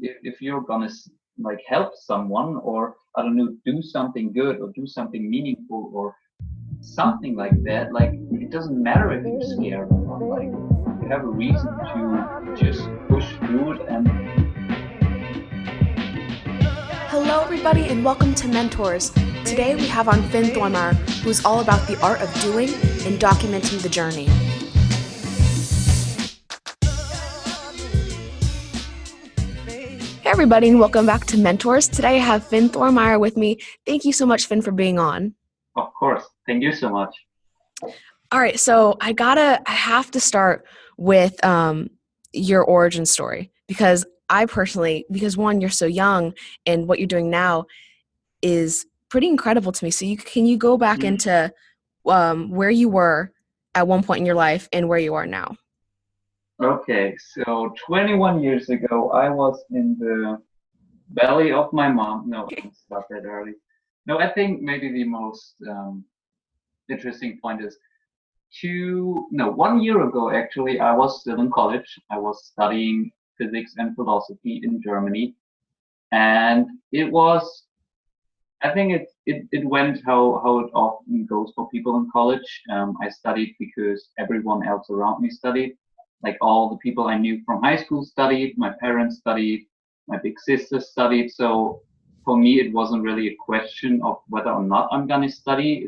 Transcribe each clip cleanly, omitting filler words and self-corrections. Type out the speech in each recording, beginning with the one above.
if you're gonna like help someone, or I don't know, do something good or do something meaningful or something like that, like it doesn't matter if you're scared or not. Like you have a reason to just push through it. And hello, everybody, and welcome to MentorZ. Today we have on Thormeirer, who's all about the art of doing and documenting the journey. Hey, everybody, and welcome back to MentorZ. Today I have Thormeirer with me. Thank you so much, Finn, for being on. of course, thank you so much. All right, so I have to start with your origin story because one, you're so young, and what you're doing now is pretty incredible to me. So can you go back into where you were at one point in your life and where you are now? Okay, so 21 years ago, I was in the belly of my mom. No, I didn't start that early. No, I think maybe the most interesting point is 1 year ago, actually, I was still in college. I was studying physics and philosophy in Germany. And I think it went how it often goes for people in college. I studied because everyone else around me studied. Like all the people I knew from high school studied, my parents studied, my big sister studied. So for me, it wasn't really a question of whether or not I'm going to study.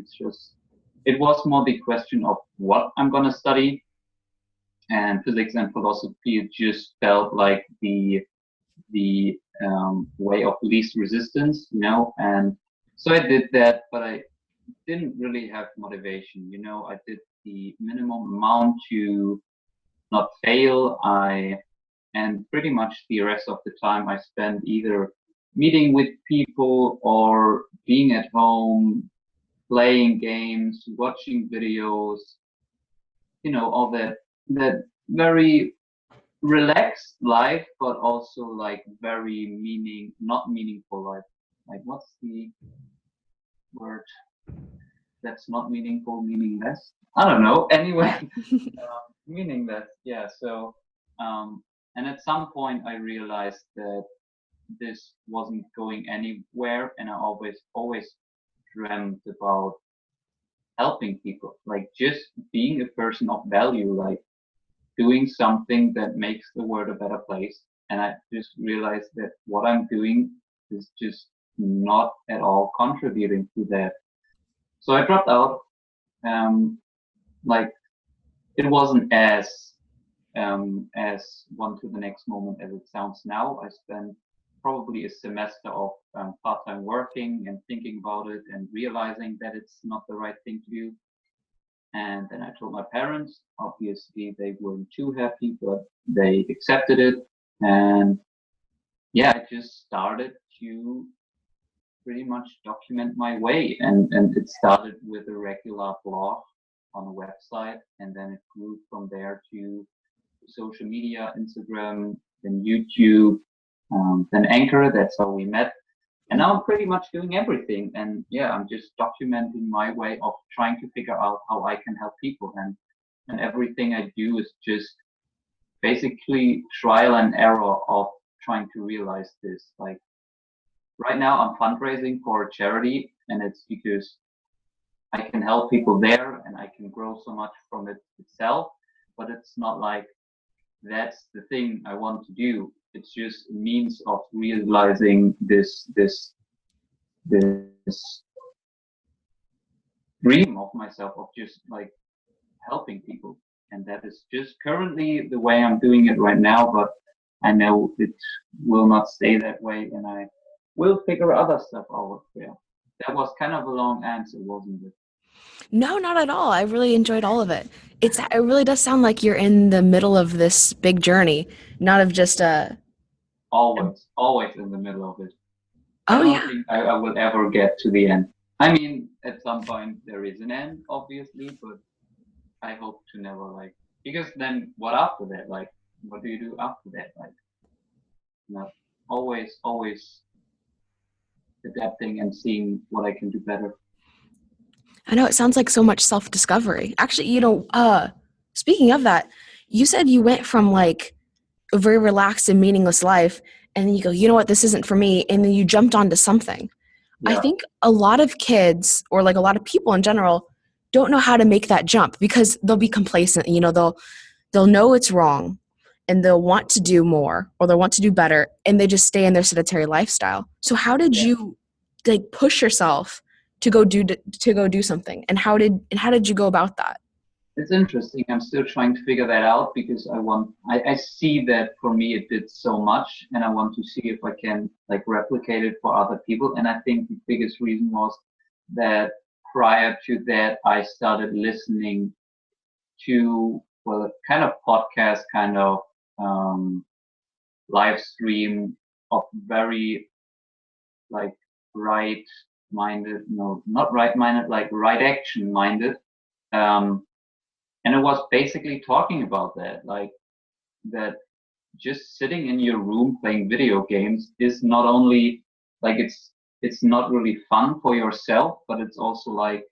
It was more the question of what I'm going to study. And physics and philosophy, it just felt like the way of least resistance, and so I did that, but I didn't really have motivation. I did the minimum amount to not fail. And pretty much the rest of the time I spent either meeting with people or being at home, playing games, watching videos, all that very relaxed life, but also like very not meaningful life. Like what's the word that's not meaningful, meaningless? I don't know. Anyway, meaningless. Yeah. So, and at some point I realized that this wasn't going anywhere, and I always dreamt about helping people, like just being a person of value, like doing something that makes the world a better place. And I just realized that what I'm doing is just not at all contributing to that. So I dropped out. Like it wasn't as one to the next moment as it sounds now. I spent probably a semester of part-time working and thinking about it and realizing that it's not the right thing to do. And then I told my parents. Obviously, they weren't too happy, but they accepted it. And yeah, I just started to pretty much document my way. And it started with a regular blog on a website. And then it grew from there to social media, Instagram, then YouTube, then Anchor. That's how we met. And now I'm pretty much doing everything. And yeah, I'm just documenting my way of trying to figure out how I can help people. And everything I do is just basically trial and error of trying to realize this. Like right now I'm fundraising for a charity, and it's because I can help people there and I can grow so much from it itself. But it's not like that's the thing I want to do. It's just a means of realizing this dream of myself of just like helping people. And that is just currently the way I'm doing it right now, but I know it will not stay that way, and I will figure other stuff out. Yeah. That was kind of a long answer, wasn't it? No, not at all. I really enjoyed all of it. It really does sound like you're in the middle of this big journey, not of just always in the middle of it. I Oh don't yeah. think I will ever get to the end. I mean, at some point there is an end, obviously, but I hope to never because then what after that? Like, what do you do after that? Like, always adapting and seeing what I can do better. I know it sounds like so much self-discovery. Actually, speaking of that, you said you went from like a very relaxed and meaningless life and then you go, you know what, this isn't for me, and then you jumped onto something. I Yeah. think a lot of kids, or like a lot of people in general, don't know how to make that jump because they'll be complacent. You know, they'll know it's wrong, and they'll want to do more, or they'll want to do better, and they just stay in their sedentary lifestyle. So how did you like push yourself to go do something, and how did you go about that? It's interesting. I'm still trying to figure that out because I see that for me it did so much, and I want to see if I can like replicate it for other people. And I think the biggest reason was that prior to that, I started listening to, well, kind of podcast, kind of live stream of very like right minded, no, not right minded, like right action minded. And it was basically talking about that, like that just sitting in your room playing video games is not only like it's not really fun for yourself, but it's also like,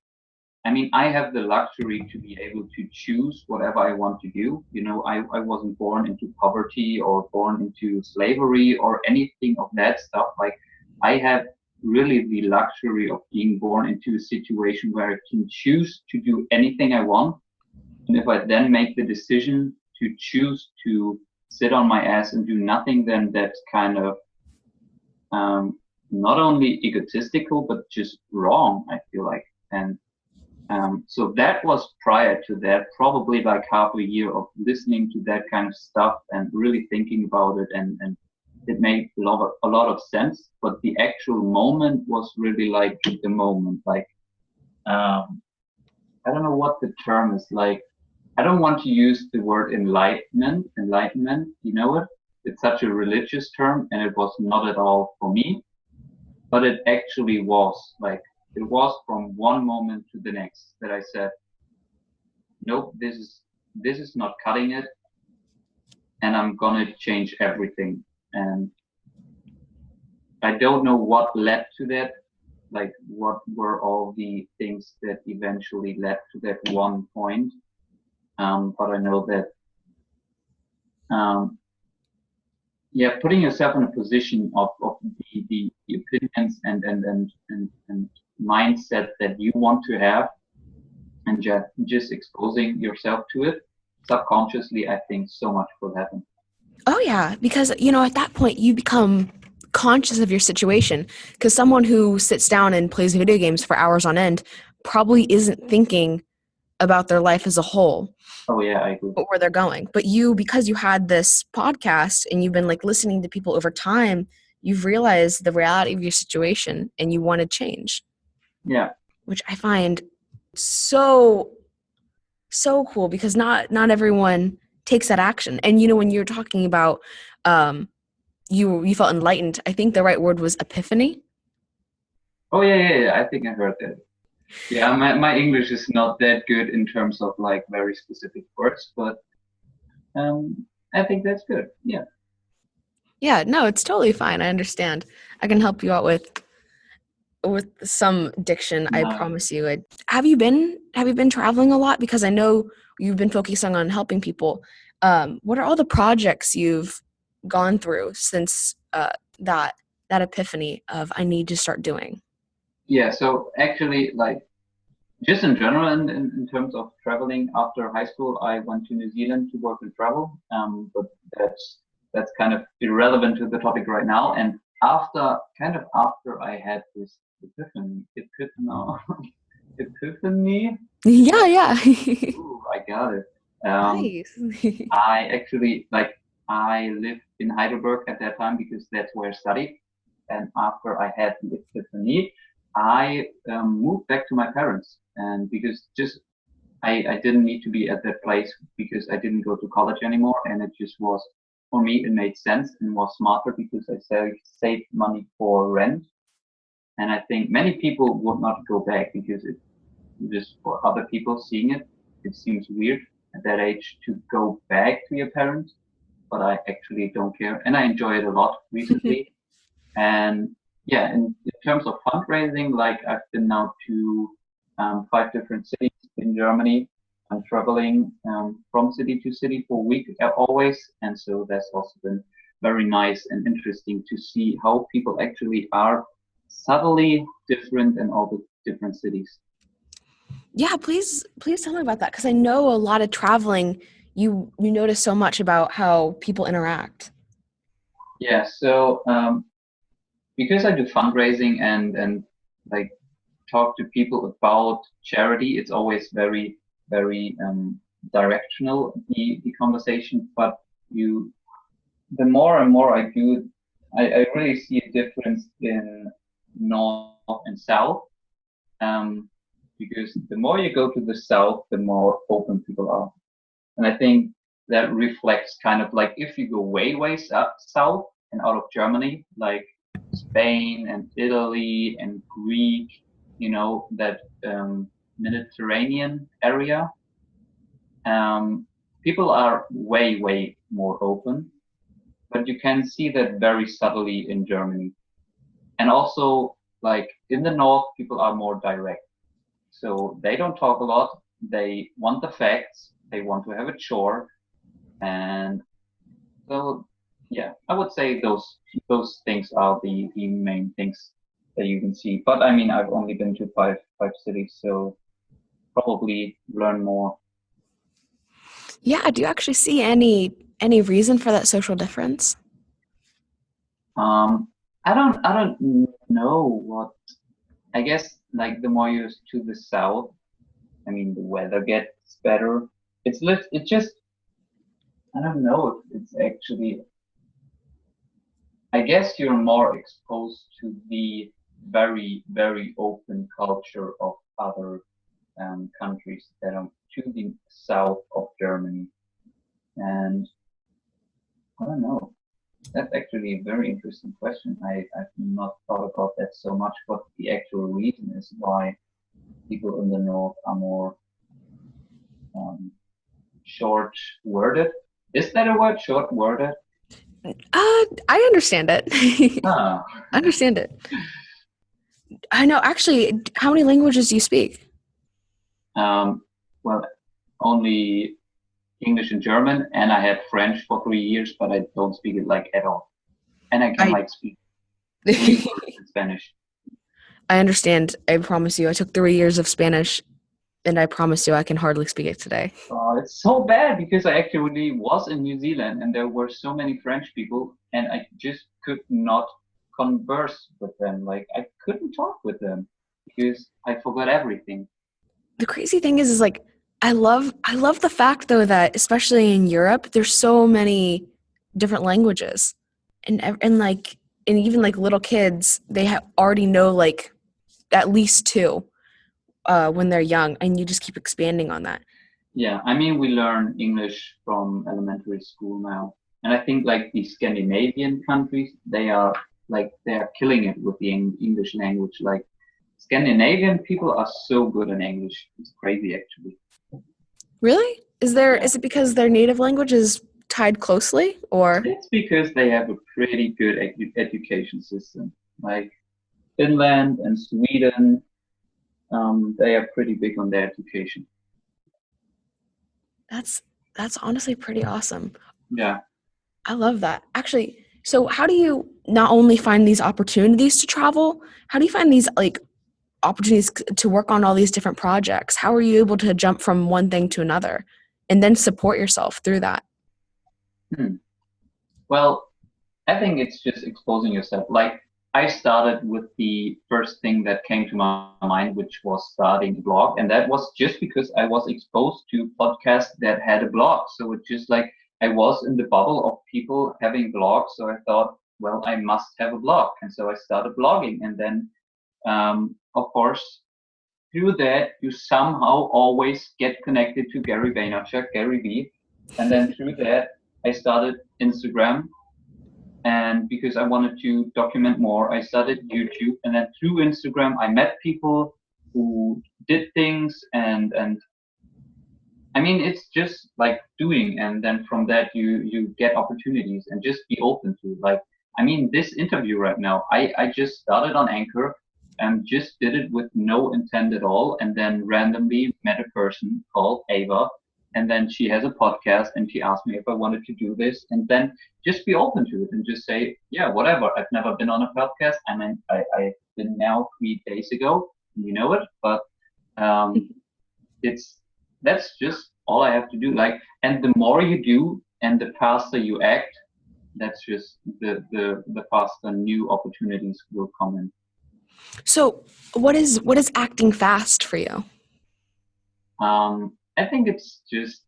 I mean, I have the luxury to be able to choose whatever I want to do. You know, I wasn't born into poverty or born into slavery or anything of that stuff. Like I have really the luxury of being born into a situation where I can choose to do anything I want. And if I then make the decision to choose to sit on my ass and do nothing, then that's kind of not only egotistical, but just wrong, I feel like. And so that was prior to that, probably like half a year of listening to that kind of stuff and really thinking about it. And it made a lot of sense. But the actual moment was really like the moment, like, I don't know what the term is like. I don't want to use the word enlightenment, you know it? It's such a religious term and it was not at all for me, but it actually was like, it was from one moment to the next that I said, nope, this is not cutting it and I'm going to change everything. And I don't know what led to that, like what were all the things that eventually led to that one point. But I know that, putting yourself in a position of the opinions and mindset that you want to have, and just exposing yourself to it subconsciously, I think so much will happen. Oh yeah, because you know at that point you become conscious of your situation, because someone who sits down and plays video games for hours on end probably isn't thinking about their life as a whole. Oh yeah, I agree. Where they're going. But you, because you had this podcast and you've been like listening to people over time, you've realized the reality of your situation and you want to change. Yeah. Which I find so cool, because not everyone takes that action. And you know, when you're talking about you felt enlightened, I think the right word was epiphany. Oh yeah. I think I heard that. Yeah, my English is not that good in terms of like very specific words, but I think that's good. Yeah. Yeah, no, it's totally fine. I understand. I can help you out with some diction. I promise you. Have you been traveling a lot? Because I know you've been focusing on helping people. What are all the projects you've gone through since that epiphany of I need to start doing? Yeah. So actually, like just in general, in terms of traveling after high school, I went to New Zealand to work and travel. But that's kind of irrelevant to the topic right now. And after I had this epiphany. Yeah. Ooh, I got it. Nice. I lived in Heidelberg at that time because that's where I studied. And after I had the epiphany, I moved back to my parents. And because I didn't need to be at that place because I didn't go to college anymore. And it just was, for me, it made sense and was smarter because I saved money for rent. And I think many people would not go back because it just, for other people seeing it, it seems weird at that age to go back to your parents. But I actually don't care. And I enjoy it a lot recently. And yeah, in terms of fundraising, like I've been now to 5 different cities in Germany. I'm traveling from city to city for a week always. And so that's also been very nice and interesting to see how people actually are subtly different in all the different cities. Yeah, please tell me about that, because I know a lot of traveling, you notice so much about how people interact. Yeah, so because I do fundraising and like talk to people about charity, it's always very directional, the conversation. But the more and more I do, I really see a difference in North and South. Um, because the more you go to the South, the more open people are. And I think that reflects kind of like if you go way south and out of Germany, like Spain and Italy and Greek, that Mediterranean area, people are way more open. But you can see that very subtly in Germany. And also, like in the north, people are more direct. So they don't talk a lot. They want the facts. They want to have a chore. And so, yeah, I would say those things are the main things that you can see. But I mean, I've only been to five cities, so probably learn more. Yeah, do you actually see any reason for that social difference? Um, I don't know what. I guess like the more you're to the south, I mean, the weather gets better. It's just I don't know if it's actually. I guess you're more exposed to the very open culture of other countries that are to the south of Germany, and I don't know. That's actually a very interesting question. I've not thought about that so much. What the actual reason is why people in the north are more um, short-worded. Is that a word, short-worded? I understand it. Ah, I understand it. I know. Actually, how many languages do you speak? um, well, only English and German, and I had French for 3 years, but I don't speak it like at all. And I can I like speak 3 words in Spanish. I understand. I promise you. I took 3 years of Spanish, and I promise you I can hardly speak it today. It's so bad because I actually was in New Zealand and there were so many French people, and I just could not converse with them. Like I couldn't talk with them because I forgot everything. The crazy thing is like I love the fact though that especially in Europe there's so many different languages, and like and even like little kids already know like at least two when they're young, and you just keep expanding on that. Yeah, I mean, we learn English from elementary school now. And I think like the Scandinavian countries, they are killing it with the English language. Like Scandinavian people are so good in English. It's crazy actually. Really? Yeah. Is it because their native language is tied closely, or? It's because they have a pretty good education system. Like Finland and Sweden, they are pretty big on their education. That's honestly pretty awesome. Yeah. I love that. Actually, so how do you not only find these opportunities to travel, how do you find these like opportunities to work on all these different projects? How are you able to jump from one thing to another and then support yourself through that? Hmm. Well, I think it's just exposing yourself. Like I started with the first thing that came to my mind, which was starting a blog. And that was just because I was exposed to podcasts that had a blog. So it's just like I was in the bubble of people having blogs. So I thought, well, I must have a blog. And so I started blogging. And then, of course, through that, you somehow always get connected to Gary Vaynerchuk, Gary V. And then through that, I started Instagram, and because I wanted to document more, I started YouTube, and then through Instagram, I met people who did things, and I mean, it's just like doing, and then from that, you get opportunities, and just be open to like. I mean, this interview right now, I just started on Anchor and just did it with no intent at all, and then randomly met a person called Ava, And then she has a podcast and she asked me if I wanted to do this, and then just be open to it and just say, yeah, whatever. I've never been on a podcast. I mean, I've been now 3 days ago, you know it, but it's, that's just all I have to do. Like, and the more you do and the faster you act, that's just the faster new opportunities will come in. So what is acting fast for you? I think it's just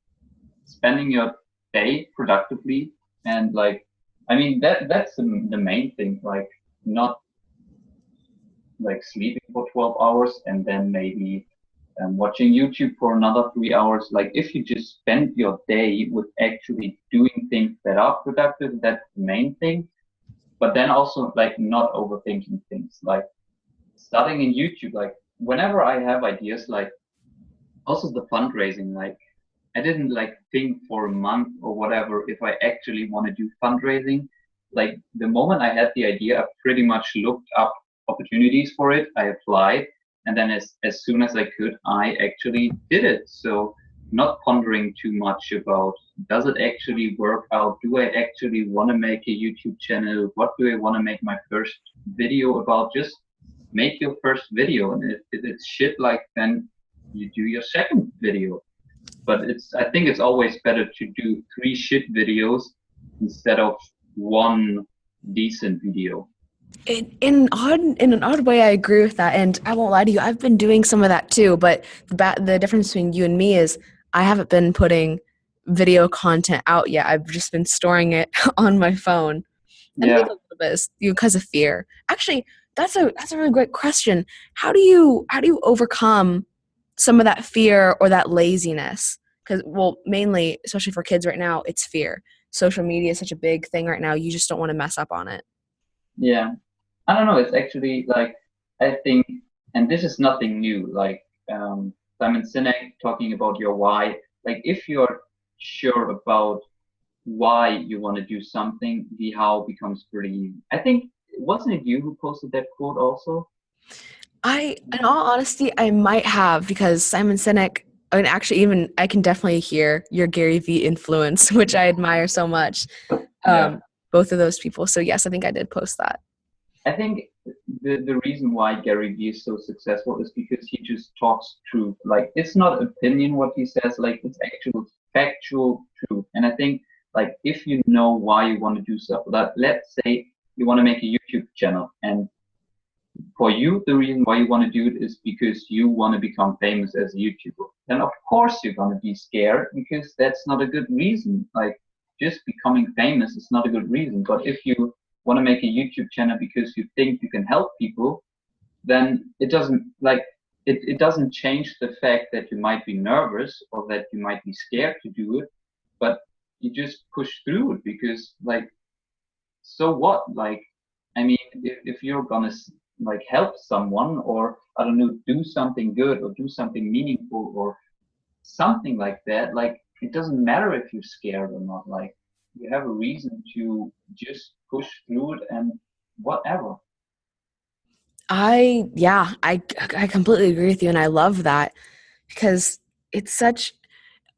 spending your day productively, and like, I mean, that's the main thing. Like, not like sleeping for 12 hours and then maybe watching YouTube for another 3 hours. Like, if you just spend your day with actually doing things that are productive, that's the main thing. But then also, like, not overthinking things. Like, starting in YouTube, like, whenever I have ideas, like, also the fundraising, like, I didn't like think for a month or whatever if I actually want to do fundraising. Like, the moment I had the idea, I pretty much looked up opportunities for it. I applied, and then as soon as I could, I actually did it. So not pondering too much about, does it actually work out? Do I actually want to make a YouTube channel? What do I want to make my first video about? Just make your first video, and if it's shit, like, then you do your second video. But I think it's always better to do 3 shit videos instead of 1 decent video. In an odd way, I agree with that, and I won't lie to you. I've been doing some of that too, but the difference between you and me is I haven't been putting video content out yet. I've just been storing it on my phone, and I think a little bit is because of fear. Actually, that's a really great question. How do you overcome some of that fear or that laziness? Because, well, mainly, especially for kids right now, it's fear. Social media is such a big thing right now. You just don't want to mess up on it. Yeah. I don't know. It's actually like, I think, and this is nothing new, like Simon Sinek talking about your why. Like, if you're sure about why you want to do something, the how becomes pretty easy. I think, wasn't it you who posted that quote also? In all honesty, I might have, because Simon Sinek, I mean, actually, even I can definitely hear your Gary Vee influence, which I admire so much. Yeah. Both of those people. So yes, I think I did post that. I think the reason why Gary Vee is so successful is because he just talks truth. Like, it's not opinion what he says, like, it's actual factual truth. And I think, like, if you know why you want to do stuff, like, let's say you want to make a YouTube channel, and for you, the reason why you want to do it is because you want to become famous as a YouTuber. Then of course you're going to be scared, because that's not a good reason. Like, just becoming famous is not a good reason. But if you want to make a YouTube channel because you think you can help people, then it doesn't, like, it doesn't change the fact that you might be nervous or that you might be scared to do it, but you just push through it, because, like, so what? Like, I mean, if you're gonna like help someone, or I don't know, do something good or do something meaningful or something like that, like, it doesn't matter if you're scared or not. Like, you have a reason to just push through it and whatever. I completely agree with you, and I love that, because it's such,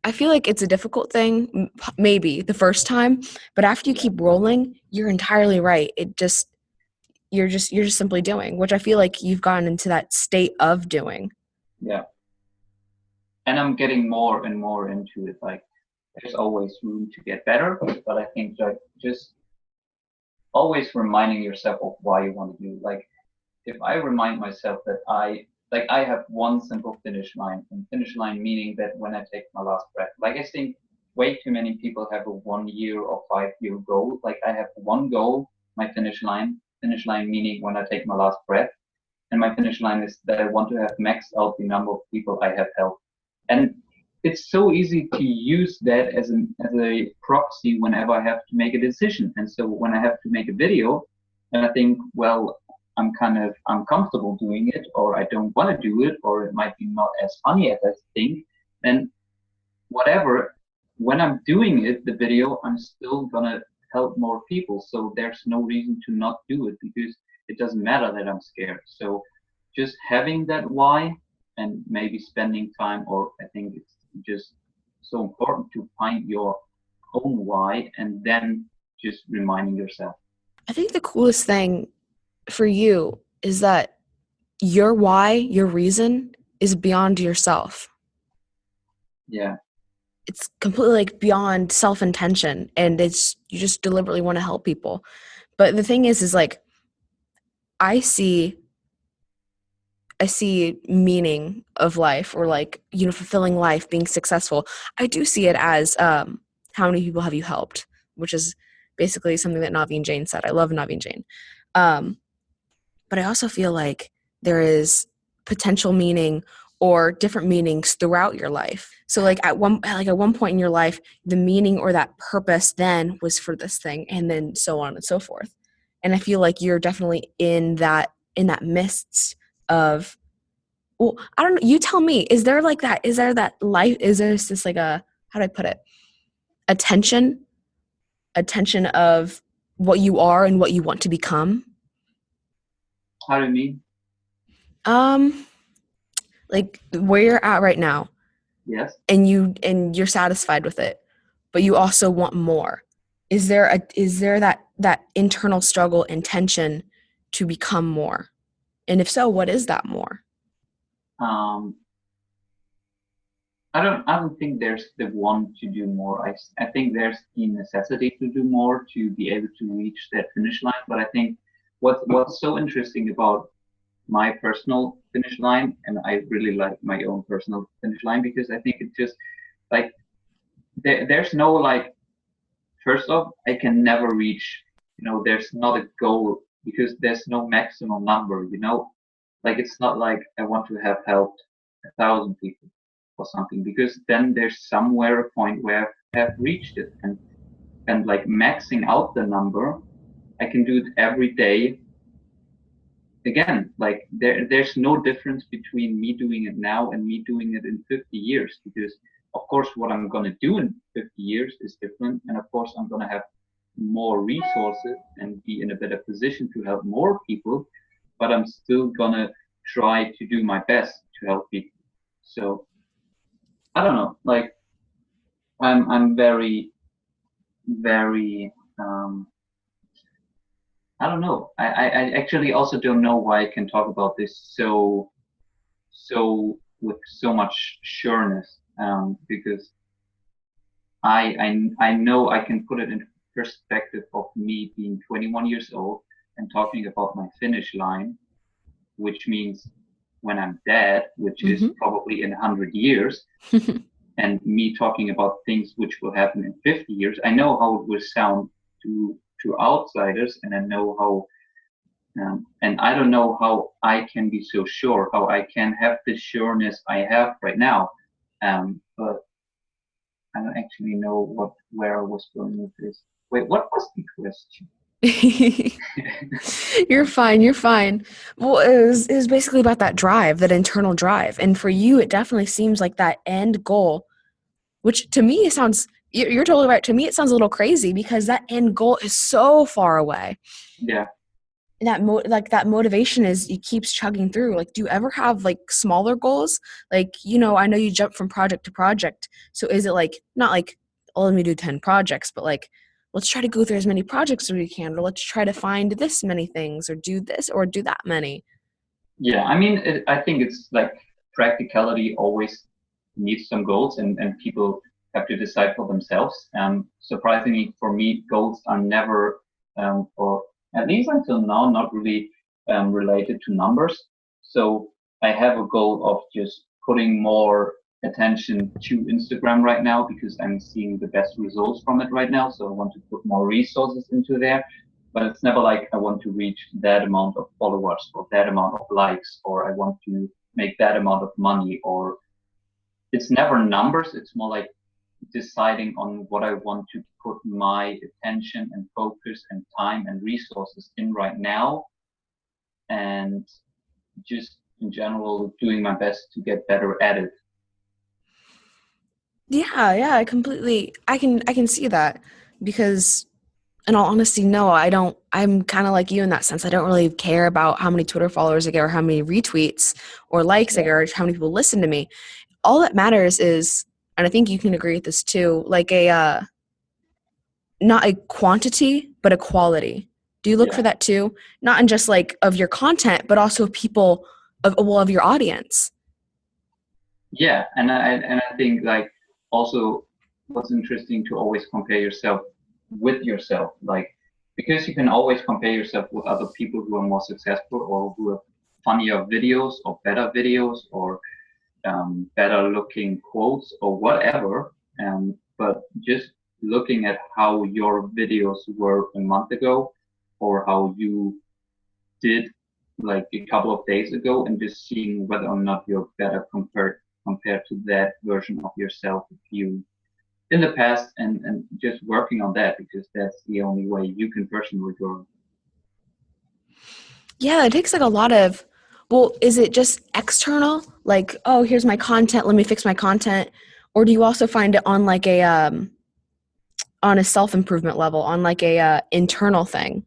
I feel like it's a difficult thing, maybe the first time, but after you keep rolling, you're entirely right. You're just simply doing, which I feel like you've gotten into that state of doing. Yeah. And I'm getting more and more into it. Like, there's always room to get better, but I think, like, just always reminding yourself of why you want to do it. Like, if I remind myself that I have one simple finish line, and finish line meaning that when I take my last breath. Like, I think way too many people have a 1 year or 5 year goal. Like, I have one goal, my finish line meaning when I take my last breath. And my finish line is that I want to have maxed out the number of people I have helped. And it's so easy to use that as a proxy whenever I have to make a decision. And so when I have to make a video, and I think, well, I'm kind of uncomfortable doing it, or I don't want to do it, or it might be not as funny as I think, then whatever, when I'm doing it, the video, I'm still gonna help more people. So there's no reason to not do it, because it doesn't matter that I'm scared. So just having that why, and maybe spending time, or I think it's just so important to find your own why and then just reminding yourself. I think the coolest thing for you is that your why, your reason is beyond yourself. Yeah. It's completely like beyond self-intention, and it's you just deliberately want to help people. But the thing is like I see meaning of life, or like, fulfilling life, being successful. I do see it as how many people have you helped, which is basically something that Naveen Jain said. I love Naveen Jain. But I also feel like there is potential meaning or different meanings throughout your life. So like at one point in your life, the meaning or that purpose then was for this thing, and then so on and so forth. And I feel like you're definitely in that midst of, well, I don't know, you tell me, is there that life, is there this like a, how do I put it, attention of what you are and what you want to become? How do you mean? Like where you're at right now. Yes. And you're satisfied with it, but you also want more. Is there that internal struggle and tension to become more? And if so, what is that more? I don't think there's the want to do more. I think there's the necessity to do more to be able to reach that finish line. But I think what's so interesting about my personal finish line, and I really like my own personal finish line, because I think it's just like there's no like, first off, I can never reach, there's not a goal because there's no maximum number, like it's not like I want to have helped 1,000 people or something, because then there's somewhere a point where I have reached it, and like maxing out the number, I can do it every day. Again, like there's no difference between me doing it now and me doing it in 50 years, because of course what I'm going to do in 50 years is different, and of course I'm going to have more resources and be in a better position to help more people, but I'm still going to try to do my best to help people. So I don't know, like I'm very, very, I don't know. I actually also don't know why I can talk about this so with so much sureness, because I know I can put it in perspective of me being 21 years old and talking about my finish line, which means when I'm dead, which is probably in 100 years, and me talking about things which will happen in 50 years. I know how it will sound to outsiders, and I know how, and I don't know how I can be so sure, how I can have the sureness I have right now, but I don't actually know where I was going with this. Wait, what was the question? You're fine. Well, it was basically about that drive, that internal drive. And for you, it definitely seems like that end goal, which to me sounds, you're totally right. To me, it sounds a little crazy because that end goal is so far away. Yeah. And that motivation it keeps chugging through. Like, do you ever have like smaller goals? Like, I know you jump from project to project. So is it like, not like, oh, let me do 10 projects, but like, let's try to go through as many projects as we can, or let's try to find this many things, or do this, or do that many? Yeah, I mean, I think it's like practicality always needs some goals, and people have to decide for themselves. Surprisingly for me, goals are never, or at least until now, not really related to numbers. So I have a goal of just putting more attention to Instagram right now because I'm seeing the best results from it right now. So I want to put more resources into there. But it's never like I want to reach that amount of followers or that amount of likes, or I want to make that amount of money, or it's never numbers. It's more like deciding on what I want to put my attention and focus and time and resources in right now, and just in general doing my best to get better at it. Yeah, I can see that, because in all honesty, no, I don't. I'm kind of like you in that sense. I don't really care about how many Twitter followers I get, or how many retweets or likes I get, or how many people listen to me. All that matters is and I think you can agree with this too, like a not a quantity, but a quality. Do you look for that too? Not in just like of your content, but also people of your audience. Yeah, and I think like also what's interesting to always compare yourself with yourself, like because you can always compare yourself with other people who are more successful or who have funnier videos or better videos or better looking quotes or whatever. But just looking at how your videos were a month ago or how you did like a couple of days ago and just seeing whether or not you're better compared to that version of yourself a few in the past and just working on that because that's the only way you can personally grow. Yeah, it takes like a lot of, well, is it just external? Like, oh, here's my content, let me fix my content. Or do you also find it on like a on a self-improvement level, on like a internal thing?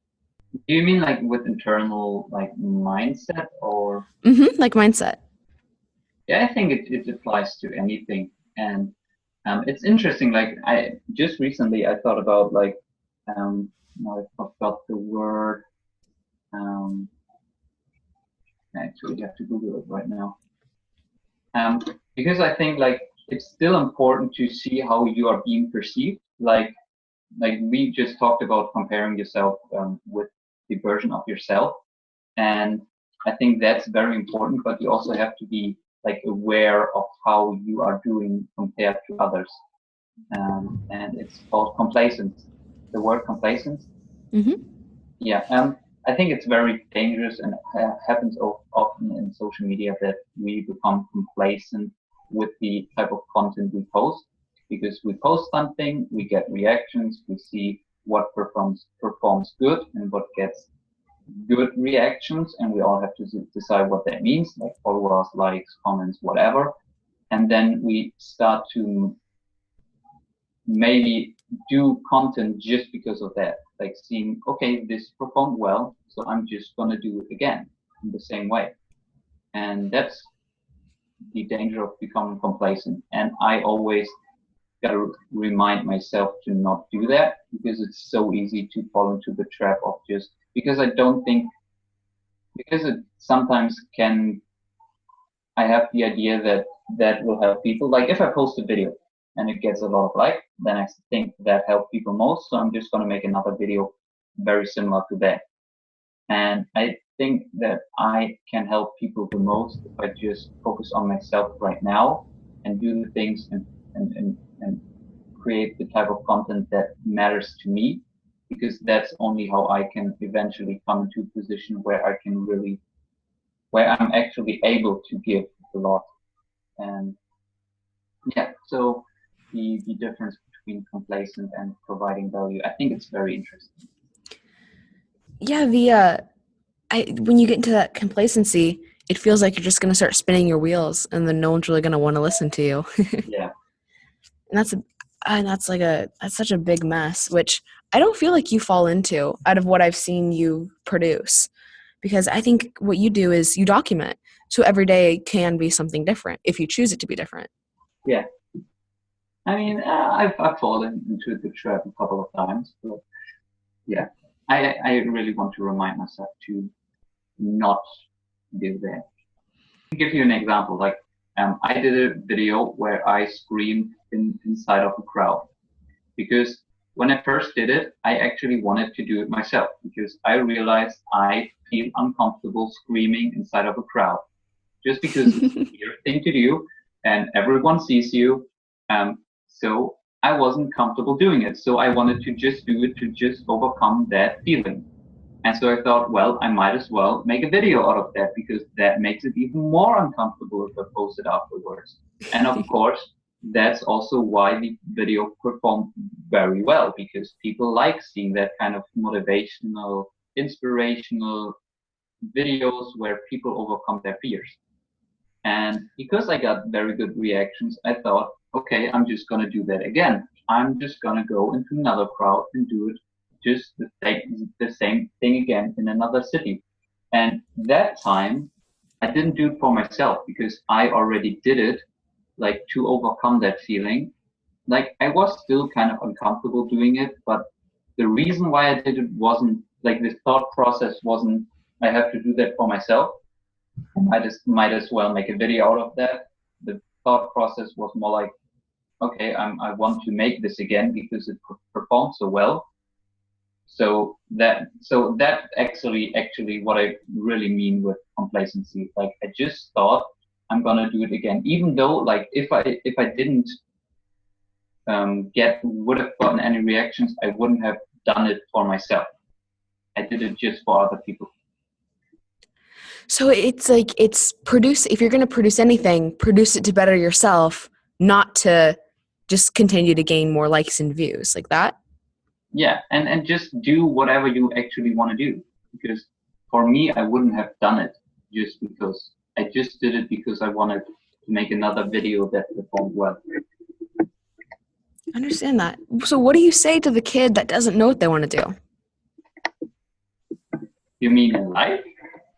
Do you mean like with internal like mindset or? Like mindset. Yeah, I think it applies to anything. And it's interesting. Like I just recently I thought about like now I forgot the word. Um, actually, I have to Google it right now. Because I think like it's still important to see how you are being perceived. Like we just talked about comparing yourself with the version of yourself, and I think that's very important. But you also have to be like aware of how you are doing compared to others. And it's called complacence. The word complacence. Mm-hmm. Yeah. I think it's very dangerous and happens often in social media that we become complacent with the type of content we post because we post something, we get reactions, we see what performs good and what gets good reactions, and we all have to decide what that means, like followers, likes, comments, whatever. And then we start to maybe do content just because of that, like seeing, okay, this performed well, so I'm just gonna do it again in the same way. And that's the danger of becoming complacent. And I always gotta remind myself to not do that because it's so easy to fall into the trap of just because I don't think because it sometimes can I have the idea that that will help people. Like if I post a video and it gets a lot of like, then I think that helped people most. So I'm just going to make another video very similar to that. And I think that I can help people the most if I just focus on myself right now and do the things and create the type of content that matters to me, because that's only how I can eventually come into a position where I can really, where I'm actually able to give a lot. And yeah, so the difference between complacent and providing value, I think it's very interesting. Yeah, when you get into that complacency, it feels like you're just going to start spinning your wheels, and then no one's really going to want to listen to you. Yeah. And that's such a big mess, which I don't feel like you fall into out of what I've seen you produce, because I think what you do is you document, so every day can be something different if you choose it to be different. Yeah. I mean, I've fallen into the trap a couple of times, but yeah, I really want to remind myself to not do that. To give you an example, like I did a video where I screamed inside of a crowd because when I first did it, I actually wanted to do it myself because I realized I feel uncomfortable screaming inside of a crowd just because it's a weird thing to do and everyone sees you. So I wasn't comfortable doing it. So I wanted to just do it to just overcome that feeling. And so I thought, well, I might as well make a video out of that because that makes it even more uncomfortable if I post it afterwards. And of course, that's also why the video performed very well because people like seeing that kind of motivational, inspirational videos where people overcome their fears. And because I got very good reactions, I thought, okay, I'm just going to do that again. I'm just going to go into another crowd and do it just the same thing again in another city. And that time, I didn't do it for myself because I already did it like to overcome that feeling. Like I was still kind of uncomfortable doing it, but the reason why I did it wasn't like this thought process wasn't I have to do that for myself. I just might as well make a video out of that. The thought process was more like, okay, I want to make this again because it performed so well. So that actually what I really mean with complacency. Like I just thought I'm gonna do it again, even though like if I didn't would have gotten any reactions, I wouldn't have done it for myself. I did it just for other people. So it's like if you're going to produce anything, produce it to better yourself, not to just continue to gain more likes and views like that. Yeah, and just do whatever you actually want to do. Because for me, I wouldn't have done it just because I just did it because I wanted to make another video that performed well. I understand that. So what do you say to the kid that doesn't know what they want to do? You mean in life?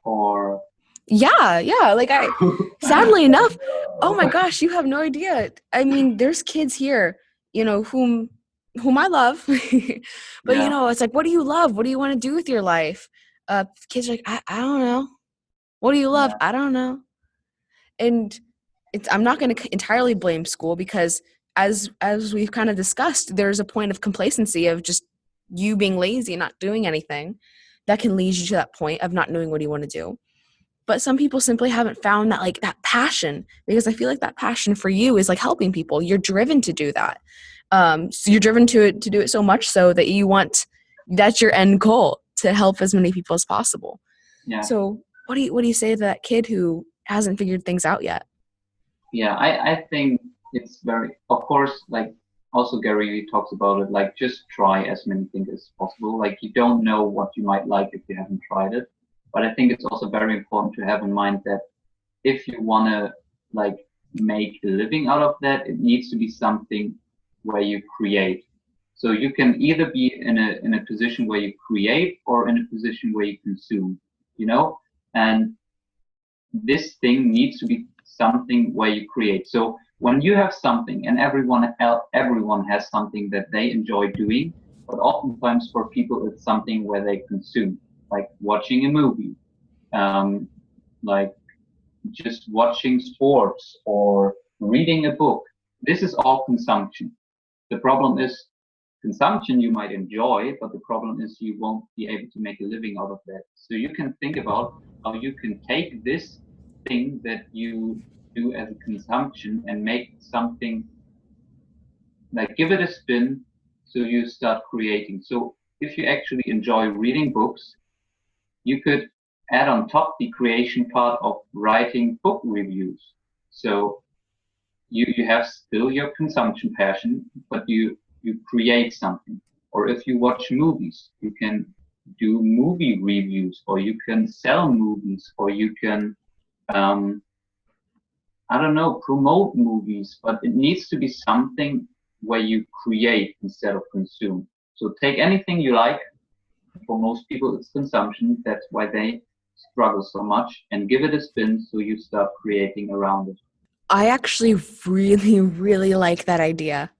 Or yeah, like sadly enough, oh my gosh, you have no idea. I mean, there's kids here, whom I love, but yeah. It's like, what do you love? What do you want to do with your life? Kids are like, I don't know. What do you love? Yeah. I don't know. And I'm not going to entirely blame school because as we've kind of discussed, there's a point of complacency of just you being lazy and not doing anything that can lead you to that point of not knowing what you want to do. But some people simply haven't found that that passion, because I feel like that passion for you is like helping people. You're driven to do that. So you're driven to do it so much so that that's your end goal, to help as many people as possible. Yeah. So what do you say to that kid who hasn't figured things out yet? Yeah, I think it's very, of course, like also Gary Vee talks about it, like just try as many things as possible. Like you don't know what you might like if you haven't tried it. But I think it's also very important to have in mind that if you want to like make a living out of that, it needs to be something where you create. So you can either be in a position where you create or in a position where you consume, and this thing needs to be something where you create. So when you have something, and everyone has something that they enjoy doing, but oftentimes for people it's something where they consume, like watching a movie, like just watching sports or reading a book. This is all consumption. The problem is consumption you might enjoy, but the problem is you won't be able to make a living out of that. So you can think about how you can take this thing that you do as a consumption and make something, like give it a spin, so you start creating. So if you actually enjoy reading books, you could add on top the creation part of writing book reviews. So you have still your consumption passion, but you create something. Or if you watch movies, you can do movie reviews, or you can sell movies, or you can promote movies, but it needs to be something where you create instead of consume. So take anything you like. For most people, it's consumption. That's why they struggle so much, and give it a spin so you start creating around it. I actually really, really like that idea.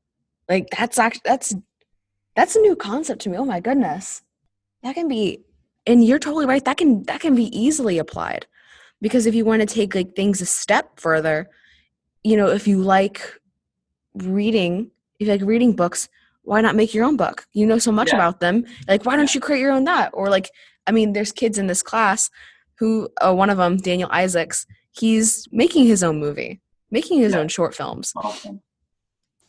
Like that's a new concept to me. Oh my goodness. That can be, and you're totally right. That can be easily applied, because if you want to take like things a step further, if you like reading books, why not make your own book? You know so much about them. Like, why don't you create your own that? Or like, I mean, there's kids in this class who, one of them, Daniel Isaacs, he's making his own movie, making his own short films. Awesome.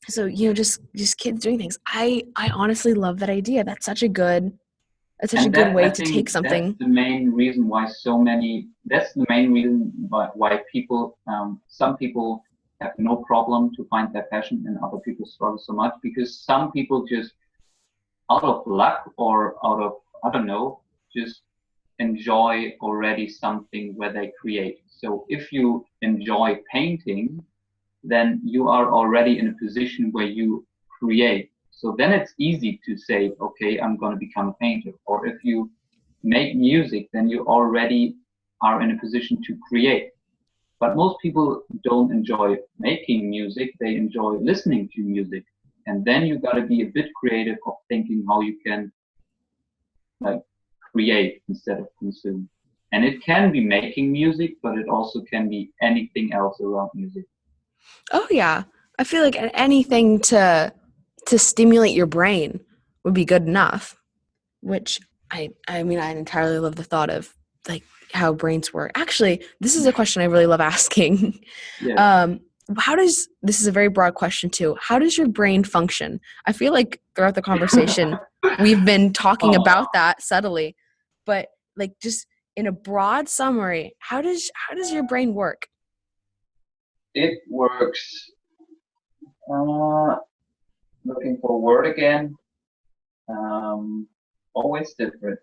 So, just kids doing things. I honestly love that idea. That's such a good way to take something. That's the main reason why people, some people have no problem to find their passion, and other people struggle so much, because some people just out of luck or out of, I don't know, just enjoy already something where they create. So if you enjoy painting, then you are already in a position where you create. So then it's easy to say, okay, I'm going to become a painter. Or if you make music, then you already are in a position to create. But most people don't enjoy making music, they enjoy listening to music. And then you got to be a bit creative of thinking how you can like create instead of consume. And it can be making music, but it also can be anything else around music. Oh yeah. I feel like anything to stimulate your brain would be good enough, which I mean I entirely love the thought of like how brains work. Actually, this is a question I really love asking. Yeah. This is a very broad question too. How does your brain function? I feel like throughout the conversation we've been talking Oh, about that subtly, but like just in a broad summary, how does your brain work? it works. Uh, Looking for a word again. Um, Always different.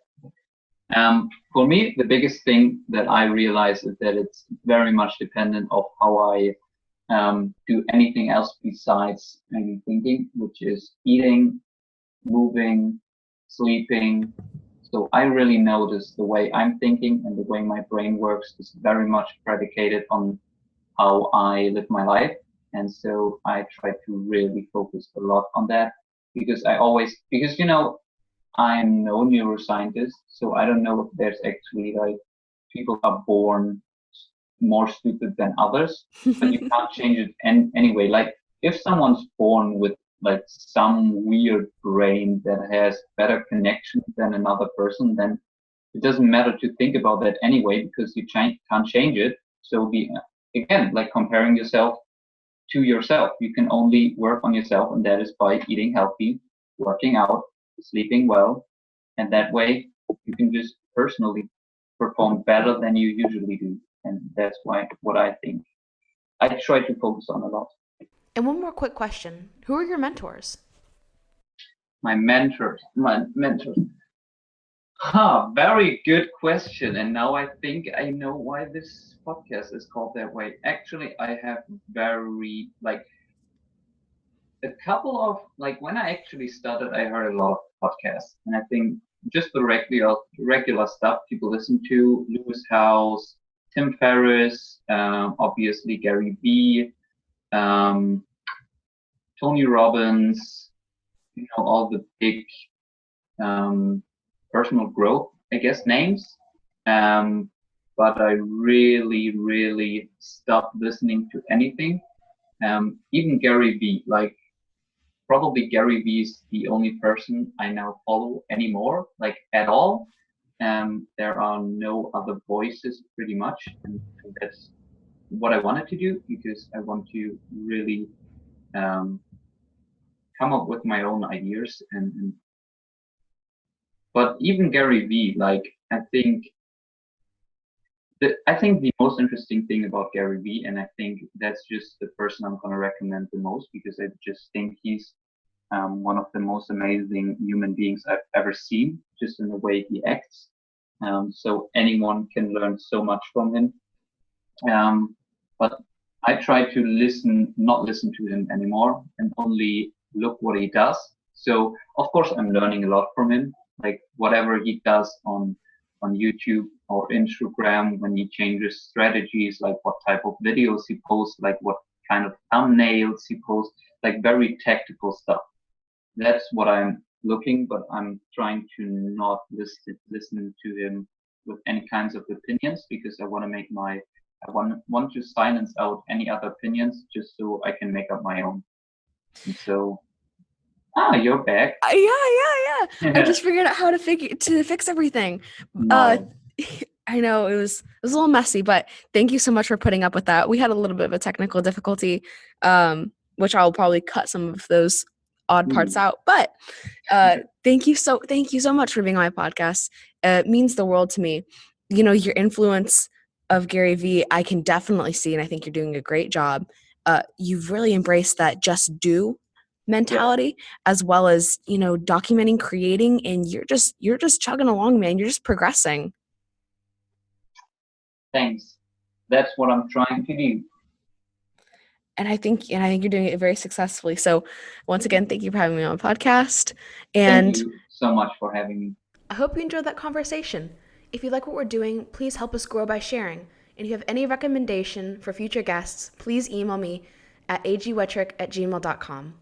For me, the biggest thing that I realize is that it's very much dependent of how I do anything else besides maybe thinking, which is eating, moving, sleeping. So I really notice the way I'm thinking and the way my brain works is very much predicated on how I live my life. And so I try to really focus a lot on that because I'm no neuroscientist, so I don't know if there's actually like people are born more stupid than others, but you can't change it anyway. Like if someone's born with like some weird brain that has better connection than another person, then it doesn't matter to think about that anyway because you can't change it. So again, like comparing yourself to yourself. You can only work on yourself, and that is by eating healthy, working out, sleeping well, and that way you can just personally perform better than you usually do. And that's what I think I try to focus on a lot. And one more quick question. Who are your mentors? My mentors. Huh, very good question. And now I think I know why this podcast is called that way. Actually, I have very like a couple of like when I actually started, I heard a lot of podcasts, and I think just the regular stuff people listen to: Lewis House, Tim Ferriss, obviously Gary Vee, um, Tony Robbins, all the big um, personal growth, I guess, names. Um, but I really, really stopped listening to anything. Even Gary Vee, like probably Gary Vee is the only person I now follow anymore, like at all. There are no other voices pretty much, and that's what I wanted to do because I want to really um, come up with my own ideas. But even Gary Vee, like I think the most interesting thing about Gary Vee, and I think that's just the person I'm going to recommend the most because I just think he's one of the most amazing human beings I've ever seen, just in the way he acts. So anyone can learn so much from him. But I try to not listen to him anymore, and only look what he does. So of course I'm learning a lot from him, like whatever he does on YouTube or Instagram when he changes strategies, like what type of videos he posts, like what kind of thumbnails he posts, like very tactical stuff. That's what I'm looking, but I'm trying to not listen to him with any kinds of opinions because I want to silence out any other opinions just so I can make up my own. And so, you're back. Yeah. I just figured out how to fix everything. Uh, Nice. I know it was a little messy, but thank you so much for putting up with that. We had a little bit of a technical difficulty, which I'll probably cut some of those odd parts Hmm. out. But thank you so much for being on my podcast. It means the world to me. Your influence of Gary Vee, I can definitely see, and I think you're doing a great job. You've really embraced that just do Yeah, mentality as well as documenting, creating, and you're just chugging along, man. You're just progressing. thanks. That's what I'm trying to do. And I think you're doing it very successfully. So once again, thank you for having me on the podcast. Thank And you so much for having me. I hope you enjoyed that conversation. If you like what we're doing, please help us grow by sharing. And if you have any recommendation for future guests, please email me at agwetrick@gmail.com.